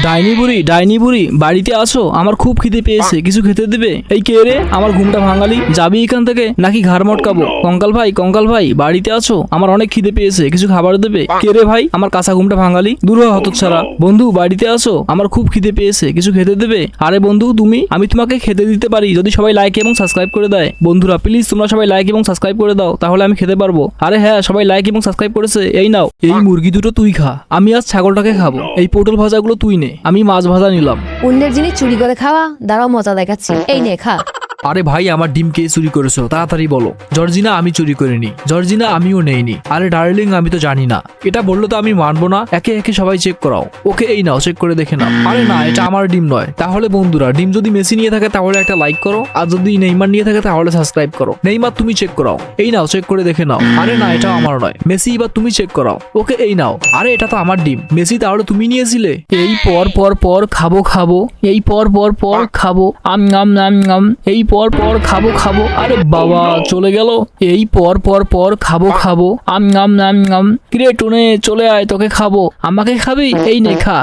ডাইনি বুড়ি বাড়িতে আছো? আমার খুব খিদে পেয়েছে, কিছু খেতে দেবে? এই কে রে? আমার ঘুমটা ভাঙালি, যাবি এখান থেকে নাকি ঘাড় মটকাবো? কঙ্কাল ভাই বাড়িতে আছো? আমার অনেক খিদে পেয়েছে, কিছু খাবার দেবে? কে রে ভাই আমার কাঁচা ঘুমটা ভাঙালি? দূর হ হতচ্ছাড়া। বন্ধু বাড়িতে আছো? আমার খুব খিদে পেয়েছে, কিছু খেতে দেবে? আরে বন্ধু তুমি, আমি তোমাকে খেতে দিতে পারি যদি সবাই লাইক এবং সাবস্ক্রাইব করে দেয়। বন্ধুরা প্লিজ তোমরা সবাই লাইক এবং সাবস্ক্রাইব করে দাও, তাহলে আমি খেতে পারবো। আরে হ্যাঁ, সবাই লাইক এবং সাবস্ক্রাইব করেছে, এই নাও। এই মুরগি দুটো তুই খা, আমি আজ ছাগলটাকে খাবো। এই পটল ভাজাগুলো তুই নে, আমি মাছ ভাজা নিলাম। অন্যের জিনিস চুরি করে খাওয়া, দাঁড়াও মজা দেখাচ্ছি। এই নে খা। আরে ভাই আমার ডিম কে চুরি করেছো? তাড়াতাড়ি বলো। জর্জিনা আমি চুরি করিনি। জর্জিনা আমিও নেইনি। আরে ডার্লিং আমি তো জানি না। এটা বললো তো আমি মানবো না। একে একে সবাই চেক করাও। ওকে এই নাও, চেক করে দেখে নাও। আরে না, এটা আমার ডিম নয়। তাহলে বন্ধুরা ডিম যদি মেসি নিয়ে থাকে তাহলে একটা লাইক করো, আর যদি নেইমার নিয়ে থাকে তাহলে সাবস্ক্রাইব করো। নেইমার তুমি চেক করাও, এই নাও চেক করে দেখে নাও। আরে না, এটা আমার নয়। মেসি এবার তুমি চেক করাও। ওকে এই নাও। আরে এটা তো আমার ডিম। মেসি তাহলে তুমি নিয়েছিলে। এই পর খাবো। এই পর খাবো। আম এই পর খাবো। আরে বাবা চলে গেল। এই পর খাবো। আম কিরে টুনে চলে আয়, তোকে খাবো। আমাকে খাবি? এই নে খা।